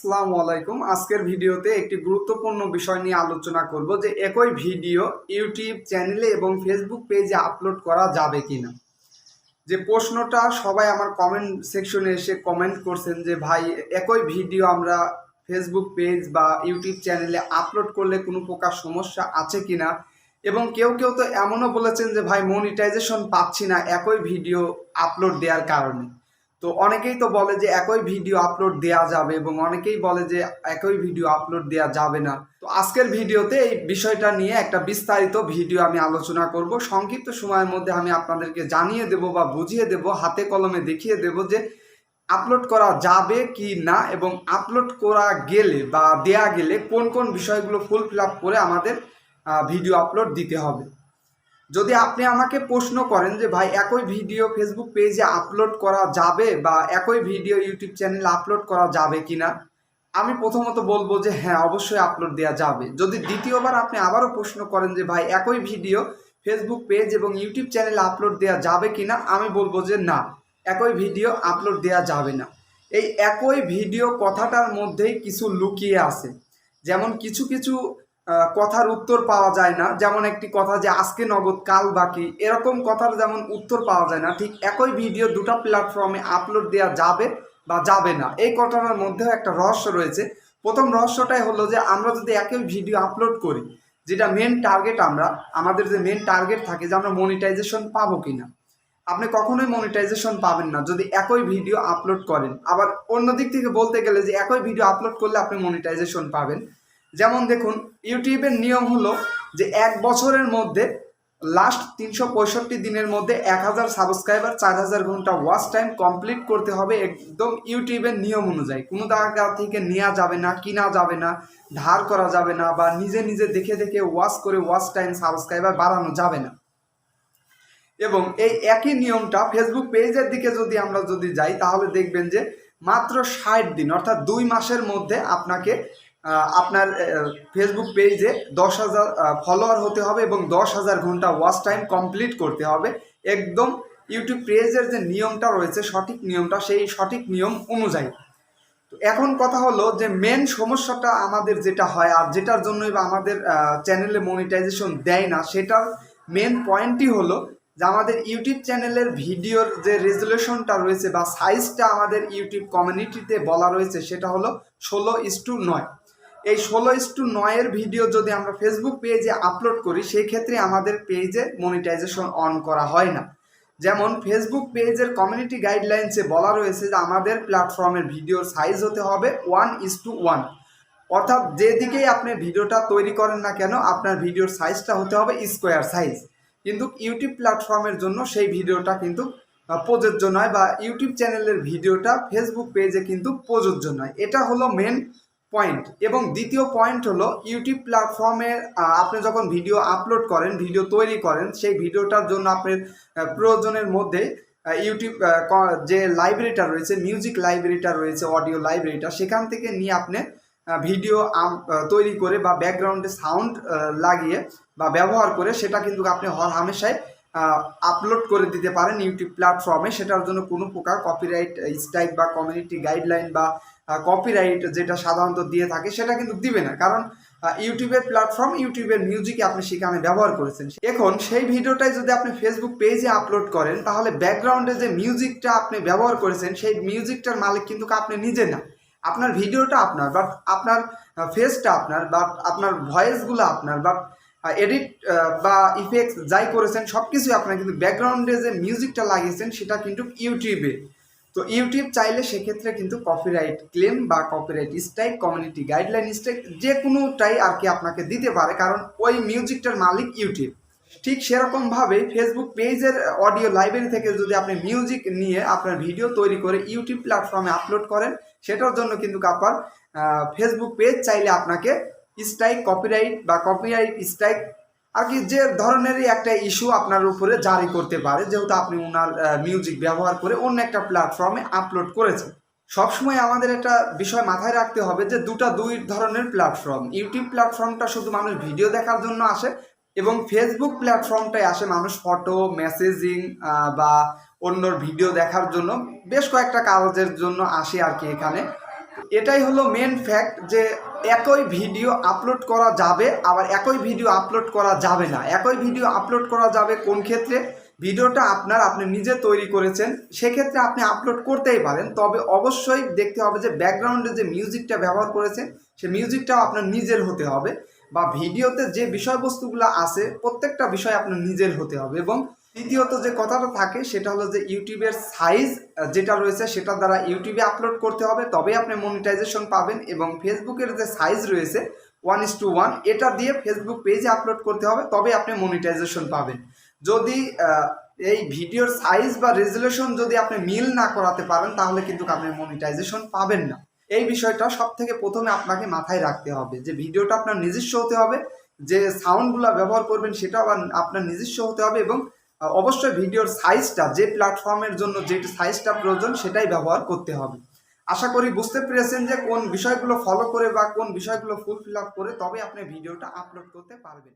আসসালামু আলাইকুম। আজকের ভিডিওতে একটি গুরুত্বপূর্ণ বিষয় নিয়ে আলোচনা করব যে একই ভিডিও ইউটিউব চ্যানেলে এবং ফেসবুক পেজে আপলোড করা যাবে কিনা। যে প্রশ্নটা সবাই আমার কমেন্ট সেকশনে এসে কমেন্ট করছেন যে ভাই একই ভিডিও আমরা ফেসবুক পেজ বা ইউটিউব চ্যানেলে আপলোড করলে কোনো প্রকার সমস্যা আছে কিনা, এবং কেউ কেউ তো এমনও বলেছেন যে ভাই মনিটাইজেশন পাচ্ছি না একই ভিডিও আপলোড দেওয়ার কারণে। তো অনেকেই তো বলে যে একই ভিডিও আপলোড দেওয়া যাবে এবং অনেকেই বলে যে একই ভিডিও আপলোড দেওয়া যাবে না। তো আজকের ভিডিওতে এই বিষয়টা নিয়ে একটা বিস্তারিত ভিডিও আমি আলোচনা করব। সংক্ষিপ্ত সময়ের মধ্যে আমি আপনাদেরকে জানিয়ে দেব বা বুঝিয়ে দেব, হাতে কলমে দেখিয়ে দেব যে আপলোড করা যাবে কি না, এবং আপলোড করা গেলে বা দেয়া গেলে কোন কোন বিষয়গুলো ফুলফিল আপ করে আমাদের ভিডিও আপলোড দিতে হবে। যদি আপনি আমাকে প্রশ্ন করেন যে ভাই একই ভিডিও ফেসবুক পেজে আপলোড করা যাবে বা একই ভিডিও ইউটিউব চ্যানেলে আপলোড করা যাবে কিনা, আমি প্রথমত বলবো যে হ্যাঁ, অবশ্যই আপলোড দেওয়া যাবে। যদি দ্বিতীয়বার আপনি আবারও প্রশ্ন করেন যে ভাই একই ভিডিও ফেসবুক পেজ এবং ইউটিউব চ্যানেলে আপলোড দেওয়া যাবে কিনা, আমি বলবো যে না, একই ভিডিও আপলোড দেওয়া যাবে না। এই একই ভিডিও কথাটার মধ্যেই কিছু লুকিয়ে আছে। যেমন কিছু কিছু কথার উত্তর পাওয়া যায় না, যেমন একটি কথা যে আজকে নগদ কাল বাকি, এরকম কথার যেমন উত্তর পাওয়া যায় না, ঠিক একই ভিডিও দুটো প্ল্যাটফর্মে আপলোড দেওয়া যাবে বা যাবে না, এই কথাটার মধ্যেও একটা রহস্য রয়েছে। প্রথম রহস্যটাই হলো যে আমরা যদি একই ভিডিও আপলোড করি, যেটা মেন টার্গেট, আমাদের যে মেন টার্গেট থাকে যে আমরা মনিটাইজেশন পাবো কিনা, আপনি কখনোই মনিটাইজেশন পাবেন না যদি একই ভিডিও আপলোড করেন। আবার অন্য দিক থেকে বলতে গেলে যে একই ভিডিও আপলোড করলে আপনি মনিটাইজেশন পাবেন। যেমন দেখুন, ইউটিউবের নিয়ম হলো যে 1 বছরের মধ্যে লাস্ট 365 দিনের মধ্যে 1000 সাবস্ক্রাইবার, 4000 ঘন্টা ওয়াচ টাইম কমপ্লিট করতে হবে, একদম ইউটিউবের নিয়ম অনুযায়ী। কোনো জায়গা থেকে নেওয়া যাবে না, কিনা যাবে না, ধার করা যাবে না, বা নিজে নিজে দেখে দেখে ওয়াচ করে ওয়াচ টাইম সাবস্ক্রাইবার বাড়ানো যাবে না। এবং এই একই নিয়মটা ফেসবুক পেজের দিকে যদি আমরা যাই, তাহলে দেখবেন যে মাত্র 60 দিন অর্থাৎ 2 মাসের মধ্যে আপনাকে আপনার ফেসবুক পেজে 10,000 ফলোয়ার হতে হবে এবং 10,000 ঘন্টা ওয়াচ টাইম কমপ্লিট করতে হবে, একদম ইউটিউব পেজের যে নিয়মটা রয়েছে, সঠিক নিয়মটা, সেই সঠিক নিয়ম অনুযায়ী। তো এখন কথা হলো যে মেন সমস্যাটা আমাদের যেটা হয় আর যেটার জন্যই বা আমাদের চ্যানেলে মনিটাইজেশন দেয় না, সেটার মেন পয়েন্টই হলো যে আমাদের ইউটিউব চ্যানেলের ভিডিওর যে রেজুলেশনটা রয়েছে বা সাইজটা আমাদের ইউটিউব কমিউনিটিতে বলা রয়েছে, সেটা হলো 16:9। এই 16:9 ভিডিও যদি আমরা ফেসবুক পেজে আপলোড করি, সেই ক্ষেত্রে আমাদের পেজে মনিটাইজেশন অন করা হয় না। যেমন ফেসবুক পেজের কমিউনিটি গাইডলাইন্সে বলা রয়েছে যে আমাদের প্ল্যাটফর্মের ভিডিওর সাইজ হতে হবে 1:1, অর্থাৎ যেদিকেই আপনি ভিডিওটা তৈরি করেন না কেন, আপনার ভিডিওর সাইজটা হতে হবে স্কোয়ার সাইজ। কিন্তু ইউটিউব প্ল্যাটফর্মের জন্য সেই ভিডিওটা কিন্তু প্রযোজ্য নয়, বা ইউটিউব চ্যানেলের ভিডিওটা ফেসবুক পেজে কিন্তু প্রযোজ্য নয়। এটা হলো মেন পয়েন্ট। এবং দ্বিতীয় পয়েন্ট হলো ইউটিউব প্ল্যাটফর্মে আপনি যখন ভিডিও আপলোড করেন, ভিডিও তৈরি করেন, সেই ভিডিওটার জন্য আপনার প্রয়োজনের মধ্যে ইউটিউব যে লাইব্রেরিটা রয়েছে, মিউজিক লাইব্রেরিটা রয়েছে, অডিও লাইব্রেরিটা, সেখান থেকে নিয়ে আপনি ভিডিও তৈরি করে বা ব্যাকগ্রাউন্ডে সাউন্ড লাগিয়ে বা ব্যবহার করে সেটা কিন্তু আপনি হর হামেশাই আপলোড করে দিতে পারেন ইউটিউব প্ল্যাটফর্মে। সেটার জন্য কোনো প্রকার কপিরাইট স্ট্রাইক বা কমিউনিটি গাইডলাইন বা কপিরাইট যেটা সাধারণত দিয়ে থাকে, সেটা কিন্তু দিবে না, কারণ ইউটিউবের প্ল্যাটফর্ম, ইউটিউবের মিউজিকে আপনি সেখানে ব্যবহার করেছেন। এখন সেই ভিডিওটাই যদি আপনি ফেসবুক পেজে আপলোড করেন, তাহলে ব্যাকগ্রাউন্ডে যে মিউজিকটা আপনি ব্যবহার করেছেন, সেই মিউজিকটার মালিক কিন্তু আপনি নিজে না। আপনার ভিডিওটা আপনার, বাট আপনার ফেসটা আপনার, বাট আপনার ভয়েসগুলো আপনার, বাট এডিট বা ইফেক্টস যাই করেছেন সব কিছুই আপনার, কিন্তু ব্যাকগ্রাউন্ডে যে মিউজিকটা লাগিয়েছেন সেটা কিন্তু ইউটিউবে। তো ইউটিউব চাইলে সেক্ষেত্রে কিন্তু কপিরাইট ক্লেম বা copyright strike, community guideline strike যে কোনোটাই আর কি আপনাকে দিতে পারে, কারণ ওই মিউজিকটার মালিক ইউটিউব। ঠিক সেরকমভাবে ফেসবুক পেজের অডিও লাইব্রেরি থেকে যদি আপনি মিউজিক নিয়ে আপনার ভিডিও তৈরি করে ইউটিউব প্ল্যাটফর্মে আপলোড করেন, সেটার জন্য কিন্তু আপনার ফেসবুক পেজ চাইলে আপনাকে স্ট্রাইক, কপিরাইট বা কপিরাইট স্ট্রাইক আর কি যে ধরনেরই একটা ইস্যু আপনার উপরে জারি করতে পারে, যেহেতু আপনি ওনার মিউজিক ব্যবহার করে অন্য একটা প্ল্যাটফর্মে আপলোড করেছেন। সবসময় আমাদের একটা বিষয় মাথায় রাখতে হবে যে দুই ধরনের প্ল্যাটফর্ম। ইউটিউব প্ল্যাটফর্মটা শুধু মানুষ ভিডিও দেখার জন্য আসে, এবং ফেসবুক প্ল্যাটফর্মটাই আসে মানুষ ফটো, মেসেজিং বা অন্যর ভিডিও দেখার জন্য, বেশ কয়েকটা কাজের জন্য আসে আর কি এখানে। এটাই হলো মেন ফ্যাক্ট যে একই ভিডিও আপলোড করা যাবে, আবার একই ভিডিও আপলোড করা যাবে না। একই ভিডিও আপলোড করা যাবে কোন ক্ষেত্রে? ভিডিওটা আপনি নিজে তৈরি করেছেন, সেক্ষেত্রে আপনি আপলোড করতেই পারেন, তবে অবশ্যই দেখতে হবে যে ব্যাকগ্রাউন্ডে যে মিউজিকটা ব্যবহার করেছেন সে মিউজিকটাও আপনার নিজের হতে হবে, বা ভিডিওতে যে বিষয়বস্তুগুলো আছে প্রত্যেকটা বিষয় আপনার নিজের হতে হবে। এবং দ্বিতীয়ত যে কথাটা থাকে সেটা হলো যে ইউটিউবের সাইজ যেটা রয়েছে সেটা দ্বারা ইউটিউবে আপলোড করতে হবে, তবেই আপনি মনিটাইজেশন পাবেন। এবং ফেসবুকের যে সাইজ রয়েছে 1:1 এটা দিয়ে ফেসবুক পেজে আপলোড করতে হবে, তবে আপনি মনিটাইজেশন পাবেন। যদি এই ভিডিওর সাইজ বা রেজুলেশন যদি আপনি মিল না করাতে পারেন তাহলে কিন্তু আপনি মনিটাইজেশন পাবেন না। এই বিষয়টা সব থেকে প্রথমে আপনাকে মাথায় রাখতে হবে যে ভিডিওটা আপনার নিজস্ব হতে হবে, যে সাউন্ডগুলো ব্যবহার করবেন সেটাও আপনার নিজস্ব হতে হবে, এবং অবশ্যই ভিডিওর সাইজটা যে প্ল্যাটফর্মের জন্য যে সাইজটা প্রয়োজন সেটাই ব্যবহার করতে হবে। আশা করি বুঝতে পেরেছেন যে কোন বিষয়গুলো ফলো করে বা কোন বিষয়গুলো ফুলফিল আপ করে তবে আপনি ভিডিওটা আপলোড করতে পারবেন।